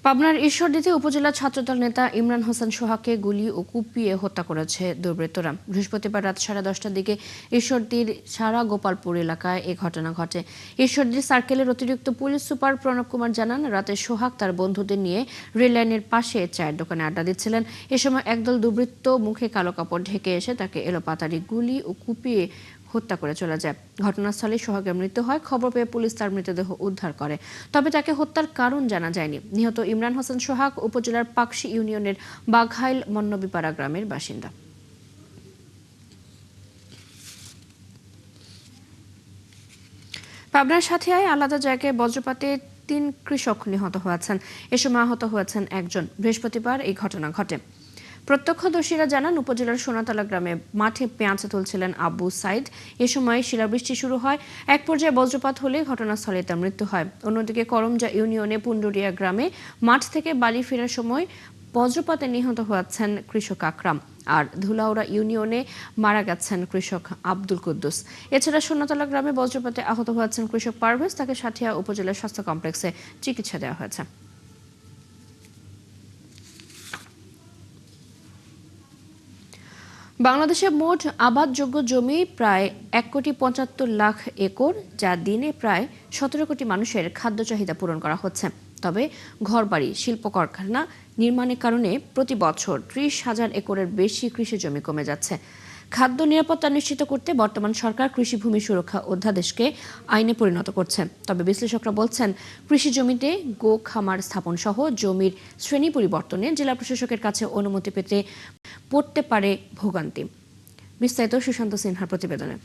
পাবনার ঈশ্বরদীতে উপজেলা ছাত্রদল নেতা ইমরান হোসেন সোহাগকে গুলি ও কুপিয়ে হত্যা করেছে দুর্বৃত্তরা। বৃহস্পতিবার রাত 10:30টার দিকে ঈশ্বরদীর সারা গোপালপুর এলাকায় এ ঘটনা ঘটে। ঈশ্বরদী সার্কেলের অতিরিক্ত পুলিশ সুপার প্রণব কুমার জানান, রাতে সোহাগ তার বন্ধুদের নিয়ে রেললাইনের পাশে চায়ের দোকানে আড্ডা দিচ্ছিলেন। এ সময় একদল দুর্বৃত্ত মুখে কালো কাপড় ঢেকে এসে তাকে এলোপাতাড়ি গুলি ও কুপিয়ে হত্যা করে চলে যায়। ঘটনাস্থলে সোহাগের মৃত্যু হয়। খবর পেয়ে পুলিশ তার মৃতদেহ উদ্ধার করে, তবে তাকে হত্যার কারণ জানা যায়নি। নিহত ইমরান হোসেন সোহাগ উপজেলার পাকশি ইউনিয়নের বাঘাইল মন্নবিপাড়া গ্রামের বাসিন্দা। পাবনার সাথিয়ায় আলাদা জায়গায় বজ্রপাতে 3 কৃষক নিহত হয়েছেন। এ সময় আহত হয়েছেন একজন। বৃহস্পতিবার এই ঘটনা ঘটে। প্রত্যক্ষদর্শীরা জানান, উপজেলার সোনাতলা গ্রামে মাঠে পেঁয়াজ তুলছিলেন আবু সাইদ। এ সময় শিলাবৃষ্টি শুরু হয়। এক পর্যায়ে বজ্রপাত হলে ঘটনাস্থলে তার মৃত্যু হয়। অন্যদিকে করমজা ইউনিয়নে পুন্ডুরিয়া গ্রামে মাঠ থেকে বাড়ি ফেরার সময় বজ্রপাতে নিহত হয়েছেন কৃষক আকরাম, আর ধুলাউড়া ইউনিয়নে মারা গেছেন কৃষক আব্দুল কুদ্দুস। এছাড়া সোনাতলা গ্রামে বজ্রপাতে আহত হয়েছেন কৃষক পারভেজ, তাকে সাঁথিয়া উপজেলা স্বাস্থ্য কমপ্লেক্সে চিকিৎসা দেওয়া হয়েছে। বাংলাদেশে মোট আবাদযোগ্য জমি প্রায় 1,75,00,000 একর, যা দিনে প্রায় 17 কোটি মানুষের খাদ্য চাহিদা পূরণ করা হচ্ছে। তবে ঘরবাড়ি, শিল্প কারখানা নির্মাণের কারণে প্রতি বছর 30,000 একরের বেশি কৃষি জমি কমে যাচ্ছে। খাদ্য নিরাপত্তা নিশ্চিত করতে বর্তমান সরকার কৃষি ভূমি সুরক্ষা অধ্যাদেশকে আইনে পরিণত করছে। তবে বিশ্লেষকরা বলছেন, কৃষি জমিতে গো খামার স্থাপন সহ জমির শ্রেণী পরিবর্তনে জেলা প্রশাসকের কাছে অনুমতি পেতে পড়তে পারে ভোগান্তি। বিস্তারিত সুশান্ত সিনহার প্রতিবেদনে।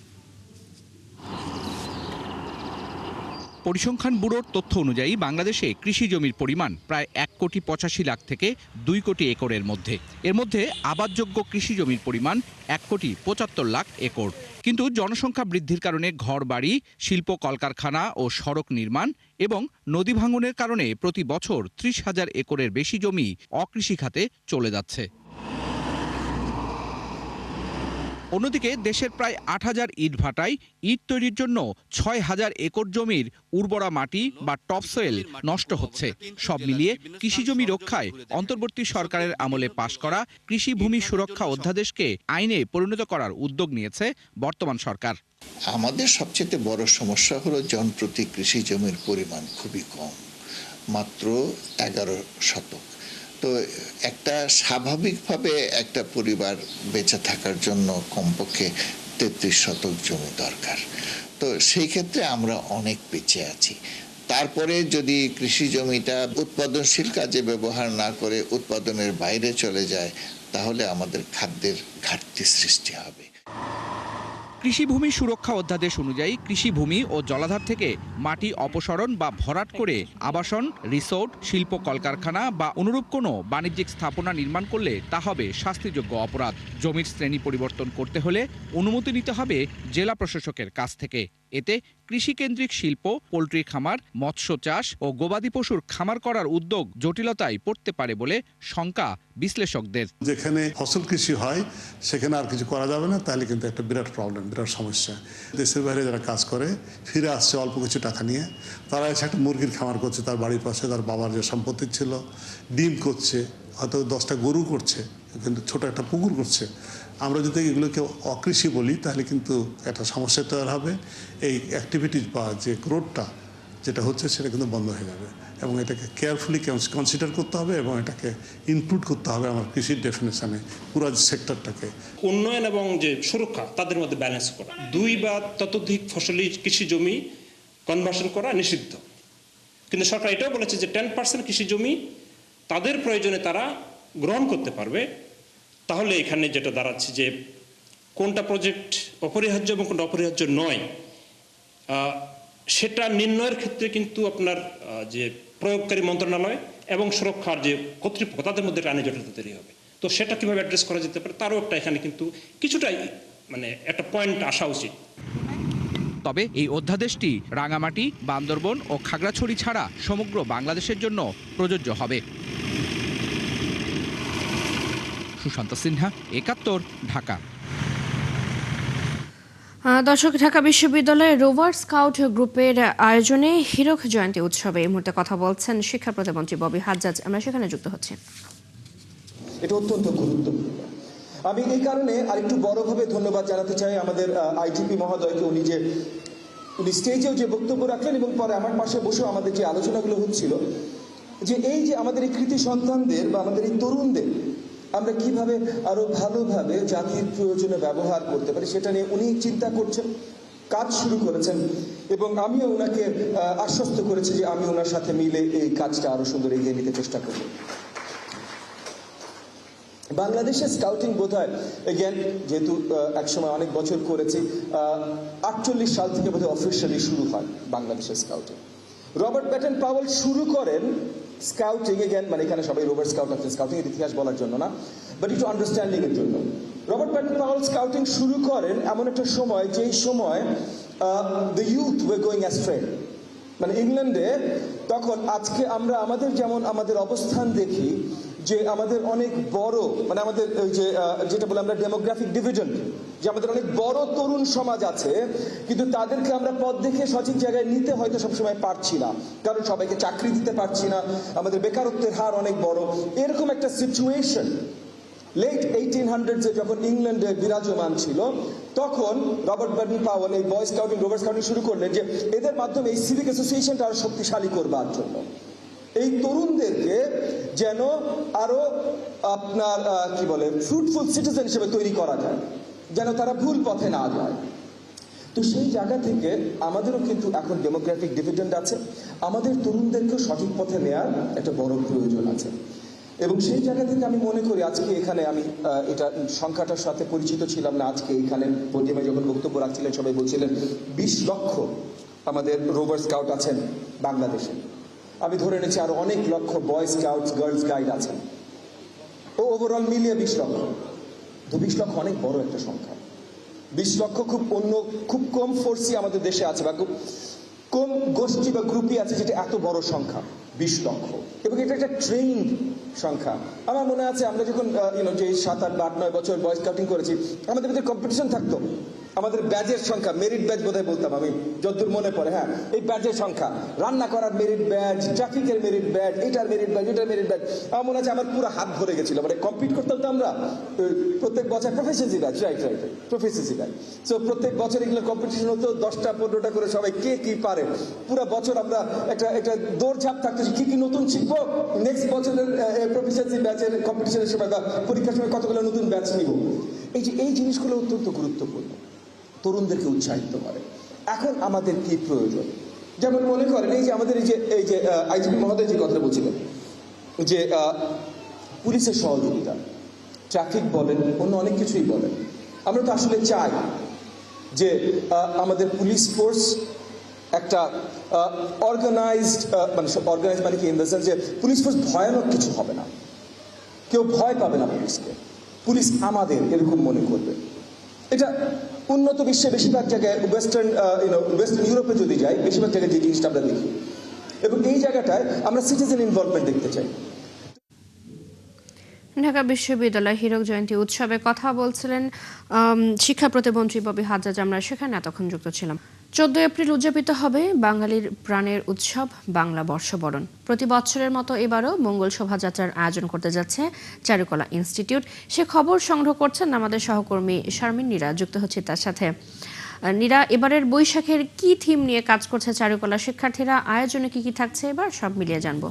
পরিসংখ্যান ব্যুরোর তথ্য অনুযায়ী বাংলাদেশে কৃষি জমির পরিমাণ প্রায় 1,85,00,000 থেকে 2 কোটি একরের মধ্যে। এর মধ্যে আবাদযোগ্য কৃষি জমির পরিমাণ 1,75,00,000 একর। কিন্তু জনসংখ্যা বৃদ্ধির কারণে ঘরবাড়ি, শিল্প কলকারখানা ও সড়ক নির্মাণ এবং নদী ভাঙনের কারণে প্রতি বছর 30,000 একরের বেশি জমি অকৃষি খাতে চলে যাচ্ছে। অন্যদিকে দেশের প্রায় 8,000 ইটভাটায় ইট তৈরির জন্য 6,000 একর জমির উর্বরা মাটি বা টপসয়েল নষ্ট হচ্ছে। সব মিলিয়ে কৃষি জমি রক্ষায় অন্তর্বর্তী সরকারের আমলে পাশ করা কৃষি ভূমি সুরক্ষা অধ্যাদেশকে আইনে পরিণত করার উদ্যোগ নিয়েছে বর্তমান সরকার। আমাদের সবচেয়ে বড় সমস্যা হলো জনপ্রতি কৃষি জমির পরিমাণ খুবই কম, মাত্র 11 শতক। তো একটা স্বাভাবিকভাবে একটা পরিবার বেঁচে থাকার জন্য কমপক্ষে 33 শতক জমি দরকার। তো সেই ক্ষেত্রে আমরা অনেক পিছিয়ে আছি। তারপরে যদি কৃষি জমিটা উৎপাদনশীল কাজে ব্যবহার না করে উৎপাদনের বাইরে চলে যায়, তাহলে আমাদের খাদ্যের ঘাটতি সৃষ্টি হবে। কৃষি ভূমি সুরক্ষা অধ্যাদেশ অনুযায়ী কৃষি ভূমি ও জলাধার থেকে মাটি অপসারণ বা ভরাট করে আবাসন, রিসোর্ট, শিল্প কলকারখানা বা অনুরূপ কোনো বাণিজ্যিক স্থাপনা নির্মাণ করলে তা হবে শাস্তিযোগ্য অপরাধ। জমির শ্রেণী পরিবর্তন করতে হলে অনুমতি নিতে হবে জেলা প্রশাসকের কাছ থেকে। এতে কৃষিকেন্দ্রিক শিল্প, পোল্ট্রি খামার, মৎস্য চাষ ও গবাদি পশুর খামার করার উদ্যোগ জটিলতায় পড়তে পারে বলে শঙ্কা বিশ্লেষকদের। যেখানে ফসল কৃষি হয় সেখানে আর কিছু করা যাবে না, তাহলে কিন্তু একটা বিরাট প্রবলেম, বিরাট সমস্যা। দেশের বাইরে যারা কাজ করে ফিরে আসছে অল্প কিছু টাকা নিয়ে, তারা এসে একটা মুরগির খামার করছে তার বাড়ির পাশে, তার বাবার যে সম্পত্তি ছিল, ডিম করছে, হয়তো 10টা গরু করছে, কিন্তু ছোট একটা পুকুর করছে। আমরা যদি এগুলোকে অকৃষি বলি তাহলে কিন্তু একটা সমস্যা তৈরি হবে। এই অ্যাক্টিভিটিস বা যে গ্রোথটা যেটা হচ্ছে সেটা কিন্তু বন্ধ হয়ে যাবে, এবং এটাকে কেয়ারফুলি কনসিডার করতে হবে এবং এটাকে ইনক্লুড করতে হবে আমার কৃষির ডেফিনেশনে পুরো সেক্টরটাকে। উন্নয়ন এবং যে সুরক্ষা তাদের মধ্যে ব্যালেন্স করা, 2 বা ততোধিক ফসলি কৃষি জমি কনভার্সন করা নিষিদ্ধ। কিন্তু সরকার এটাও বলেছে যে 10% কৃষি জমি তাদের প্রয়োজনে তারা গ্রহণ করতে পারবে। তাহলে এখানে যেটা দাঁড়াচ্ছে যে কোনটা প্রজেক্ট অপরিহার্য এবং কোনটা অপরিহার্য নয়, সেটা নির্ণয়ের ক্ষেত্রে কিন্তু আপনার যে প্রয়োগকারী মন্ত্রণালয় এবং সুরক্ষার যে কর্তৃপক্ষ তাদের মধ্যে একটা আইনি জটিলতা তৈরি হবে। তো সেটা কিভাবে অ্যাড্রেস করা যেতে পারে তারও একটা এখানে কিন্তু কিছুটাই একটা পয়েন্ট আসা উচিত। তবে এই অধ্যাদেশটি রাঙামাটি, বান্দরবন ও খাগড়াছড়ি ছাড়া সমগ্র বাংলাদেশের জন্য প্রযোজ্য হবে। সুশান্ত সিনহা, 71, ঢাকা। দর্শক, ঢাকা বিশ্ববিদ্যালয়ের রোভার স্কাউট গ্রুপের আয়োজনে হীরক জয়ন্তী উৎসবে এই মুহূর্তে কথা বলছেন শিক্ষা প্রতিমন্ত্রী ববি হাজ্জাজ। আমরা সেখানে যুক্ত হচ্ছি। এটা অত্যন্ত গুরুত্বপূর্ণ। আমি এই কারণে আরেকটু বড়ভাবে ধন্যবাদ জানাতে চাই আমাদের আইটিপি মহোদয়কে। উনি স্টেজেও যে বক্তব্য রাখলেন এবং পরে আমার পাশে বসেও আমাদের যে আলোচনাগুলো হচ্ছিল, যে এই যে আমাদের এই কৃতি সন্তানদের বা আমাদের এই তরুণদের আমরা কিভাবে আরো ভালোভাবে জাতির প্রয়োজনে ব্যবহার করতে পারি সেটা নিয়ে উনি চিন্তা করছেন, কাজ শুরু করেছেন, এবং আমিও ওনাকে আশ্বস্ত করেছি যে আমি ওনার সাথে মিলে এই কাজটা আরো সুন্দর এগিয়ে নিতে চেষ্টা করব। বাংলাদেশের স্কাউটিং বোধহয় এগেন যেহেতু একসময় অনেক বছর করেছি, 48 সাল থেকে বোধহয় অফিসিয়ালি শুরু হয় বাংলাদেশের স্কাউটিং। রবার্ট ব্যাটন পাওয়েল শুরু করেন স্কাউটিং এগেন, মানে এখানে সবাই রোভার স্কাউট আছে, স্কাউটিং এর ইতিহাস বলার জন্য না, বাট একটু আন্ডারস্ট্যান্ডিং এর জন্য। রবার্ট ব্যাটন পাওয়েল স্কাউটিং শুরু করেন এমন একটা সময় যেই সময় the youth way going ashtray, মানে ইংল্যান্ডে তখন আজকে আমরা আমাদের যেমন আমাদের অবস্থান দেখি যে আমাদের অনেক বড় মানে আমাদের ওই যে যেটা বলে আমরা ডেমোগ্রাফিক ডিভিডেন্ড, যে আমাদের অনেক বড় তরুণ সমাজ আছে, কিন্তু তাদেরকে আমরা পথ দেখে সঠিক জায়গায় নিতে হয়তো সবসময় পারছি না, কারণ সবাইকে চাকরি দিতে পারছি না, আমাদের বেকারত্বের হার অনেক বড়। এরকম একটা সিচুয়েশন লেট 1800s যখন ইংল্যান্ডে বিরাজমান ছিল, তখন রবার্ট বার্টন পাওয়েল এই বয় স্কাউটিং রোভার স্কাউটিং শুরু করলেন, যে এদের মাধ্যমে এই সিভিক অ্যাসোসিয়েশনটা আরো শক্তিশালী করবার জন্য এই তরুণদেরকে যেন আরো আপনার কি বলে ফ্রুটফুল সিটিজেন হিসেবে তৈরি করা যায়, যেন তারা ভুল পথে না যায়। তো সেই জায়গা থেকে আমাদেরও কিন্তু এখন ডেমোক্রেটিক ডিভিডেন্ড আছে, আমাদের তরুণদেরকেও সঠিক পথে নেওয়ার একটা বড় প্রয়োজন আছে। এবং সেই জায়গা থেকে আমি মনে করি আজকে এখানে আমি এটা সংখ্যাটার সাথে পরিচিত ছিলাম না, আজকে এখানে পোডিয়ামে যখন বক্তব্য রাখছিলেন সবাই বলছিলেন 20 লক্ষ আমাদের রোভার স্কাউট আছেন বাংলাদেশে। আমি ধরে নিচ্ছি আরো অনেক লক্ষ বয় স্কাউটস গার্লস গাইড আছেন, ও ওভারঅল মিলিয়ে 20 লক্ষ। তো 20 লক্ষ অনেক বড় একটা সংখ্যা। 20 লক্ষ খুব কম ফোর্সই আমাদের দেশে আছে, বা খুব কম গোষ্ঠী বা গ্রুপই আছে যেটা এত বড় সংখ্যা 20 লক্ষ, এবং এটা একটা ট্রেইনড সংখ্যা। আমার মনে আছে আমরা যখন যে 7, 8, 9 বছর বয় স্কাউটিং করেছি, আমাদের ভিতরে কম্পিটিশন থাকতো, আমাদের ব্যাজের সংখ্যা, মেরিট ব্যাজ বোধহয় বলতাম আমি যতদূর মনে পড়ে, হ্যাঁ এই ব্যাজের সংখ্যা, রান্না করার মেরিট ব্যাজ, ট্রাফিকের মেরিট ব্যাজ, এটার মেরিট ব্যাজ, ওটার মেরিট ব্যাজ। আমার মনে আছে আমার পুরো হাত ভরে গেছিল, মানে কম্পিট করতাম তো আমরা প্রত্যেক বছর প্রফেসিসি ব্যাজ, রাইট প্রফেসিসি ব্যাজ। সো প্রত্যেক বছর এগুলো কম্পিটিশন হতো, 10টা 15টা করে সবাই কে কি পারে। পুরো বছর আমরা একটা দৌড়ঝাঁপ থাকতো যে কি নতুন শিখবো, নেক্সট বছরের প্রফেসিসি ব্যাচের কম্পিটিশনের সময় বা পরীক্ষার সময় কতগুলো নতুন ব্যাচ নিব। এই জিনিসগুলো অত্যন্ত গুরুত্বপূর্ণ, তরুণদেরকে উৎসাহিত করে। এখন আমাদের কি প্রয়োজন, যেমন মনে করেন এই যে আমাদের এই যে আইজিপি মহোদয় যে কথা বলছিলেন, যে পুলিশের সহযোগিতা, ট্রাফিক বলেন, অন্য অনেক কিছুই বলেন, আমরা তো আসলে চাই যে আমাদের পুলিশ ফোর্স একটা অর্গানাইজড মানে কি ইন দ্য সেন্স যে পুলিশ ফোর্স ভয়ানক কিছু হবে না, কেউ ভয় পাবে না পুলিশকে, পুলিশ আমাদের এরকম মনে করবে। এটা উন্নত বিশ্বে বেশিরভাগ জায়গায় ওয়েস্টার্ন ইউরোপে যদি যাই, বেশিরভাগ জায়গায় যে জিনিসটা আমরা দেখি, এবং এই জায়গাটায় আমরা সিটিজেন ইনভলভমেন্ট দেখতে চাই। ঢাকা বিশ্ববিদ্যালয় হীরক জয়ন্তী উৎসবে কথা বলছিলেন শিক্ষা প্রতিমন্ত্রী ববি হাজ্জাজ। আমরা সেখানে এতক্ষণ যুক্ত ছিলাম। 14 এপ্রিল উদযাপিত হবে বাঙালির প্রাণের উৎসব বাংলা বর্ষবরণ। প্রতি বছরের মতো এবারও মঙ্গল শোভাযাত্রার আয়োজন করতে যাচ্ছে চারুকলা ইনস্টিটিউট। সে খবর সংগ্রহ করছেন আমাদের সহকর্মী শারমিন নীরা, যুক্ত হচ্ছে তার সাথে। নীরা, এবারের বৈশাখের কি থিম নিয়ে কাজ করছে চারুকলা শিক্ষার্থীরা, আয়োজনে কি কি থাকছে এবার সব মিলিয়ে জানবো।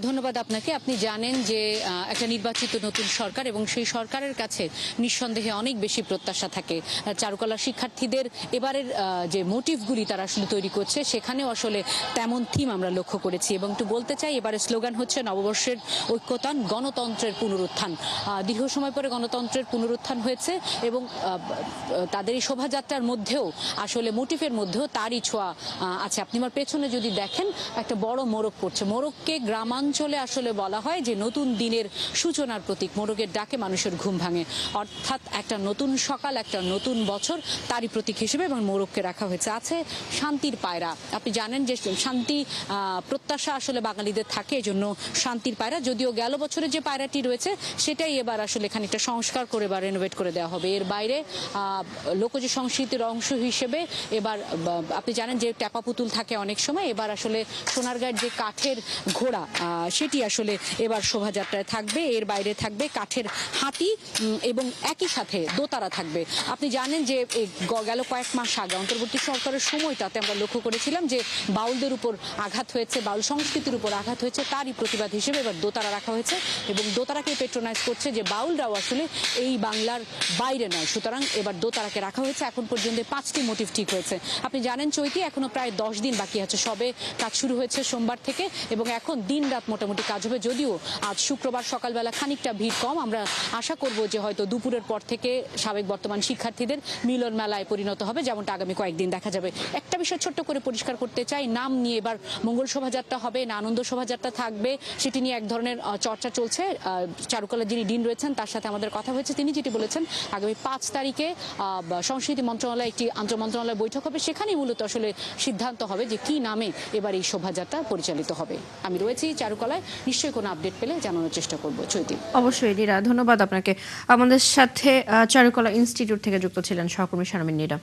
ধন্যবাদ আপনাকে। আপনি জানেন যে একটা নির্বাচিত নতুন সরকার, এবং সেই সরকারের কাছে নিঃসন্দেহে অনেক বেশি প্রত্যাশা থাকে। চারুকলা শিক্ষার্থীদের এবারের যে মোটিভগুলি তারা আসলে তৈরি করছে, সেখানেও আসলে তেমন থিম আমরা লক্ষ্য করেছি। এবং একটু বলতে চাই, এবারের স্লোগান হচ্ছে নববর্ষের ঐক্যতান, গণতন্ত্রের পুনরুত্থান। দীর্ঘ সময় পরে গণতন্ত্রের পুনরুত্থান হয়েছে, এবং তাদের এই শোভাযাত্রার মধ্যেও আসলে মোটিভের মধ্যেও তারই ছোঁয়া আছে। আপনি আমার পেছনে যদি দেখেন, একটা বড় মোরগ পড়ছে। মোরগকে গ্রামাঞ্চলে আসলে বলা হয় যে নতুন দিনের সূচনার প্রতীক। মোরগের ডাকে মানুষের ঘুম ভাঙে, অর্থাৎ একটা নতুন সকাল, একটা নতুন বছর, তারই প্রতীক হিসেবে এবং মোরগকে রাখা হয়েছে। আছে শান্তির পায়রা। আপনি জানেন যে শান্তি প্রত্যাশা আসলে বাঙালিদের থাকে, এজন্য শান্তির পায়রা। যদিও গেল বছরের যে পায়রাটি রয়েছে সেটাই এবার আসলে খানিকটা সংস্কার করে বা রেনোভেট করে দেওয়া হবে। এর বাইরে লোকজ সংস্কৃতির অংশ হিসেবে এবার আপনি জানেন যে ট্যাপা পুতুল থাকে অনেক সময়, এবার আসলে সোনারগাঁয়ের যে কাঠের ঘোড়া সেটি আসলে এবার শোভাযাত্রায় থাকবে। এর বাইরে থাকবে কাঠের হাতি এবং একই সাথে দোতারা থাকবে। আপনি জানেন যে গেল কয়েক মাস আগে অন্তর্বর্তী সরকারের সময়টাতে আমরা লক্ষ্য করেছিলাম যে বাউলদের উপর আঘাত হয়েছে, বাউল সংস্কৃতির উপর আঘাত হয়েছে, তারই প্রতিবাদ হিসেবে এবার দোতারা রাখা হয়েছে, এবং দোতারাকে পেট্রোনাইজ করছে যে বাউলরাও আসলে এই বাংলার বাইরে নয়, সুতরাং এবার দোতারাকে রাখা হয়েছে। এখন পর্যন্ত 5টি মোটিভ ঠিক হয়েছে। আপনি জানেন চৈতি, এখনো প্রায় 10 দিন বাকি আছে, সবে কাজ শুরু হয়েছে সোমবার থেকে, এবং এখন দিন দিনরাত মোটামুটি কাজ হবে। যদিও আজ শুক্রবার সকালবেলা খানিকটা ভিড় কম, আমরা আশা করব যে হয়তো দুপুরের পর থেকে সাবেক বর্তমান শিক্ষার্থীদের মিলন মেলায় পরিণত হবে, যেমনটা আগামী কয়েকদিন দেখা যাবে। একটা বিষয় ছোট্ট করে পরিষ্কার করতে চাই, নাম নিয়ে এবার মঙ্গল শোভাযাত্রা হবে না আনন্দ শোভাযাত্রা থাকবে সেটি নিয়ে এক ধরনের চর্চা চলছে। চারুকলার যিনি ডিন রয়েছেন তার সাথে আমাদের কথা হয়েছে, তিনি যেটি বলেছেন আগামী 5 তারিখে সংস্কৃতি মন্ত্রণালয়ে একটি আন্তঃমন্ত্রণালয় বৈঠক হবে, সেখানেই মূলত আসলে সিদ্ধান্ত হবে যে কি নামে এবার এই শোভাযাত্রা পরিচালিত হবে। আমি রয়েছি চারুকলায়, নিশ্চয়ই কোনো আপডেট পেলে জানানোর চেষ্টা করব। চৈতি। অবশ্যই নীরা, ধন্যবাদ আপনাকে। আমাদের সাথে চারুকলা ইনস্টিটিউট থেকে যুক্ত ছিলেন সহকর্মী শারমিন নীরা।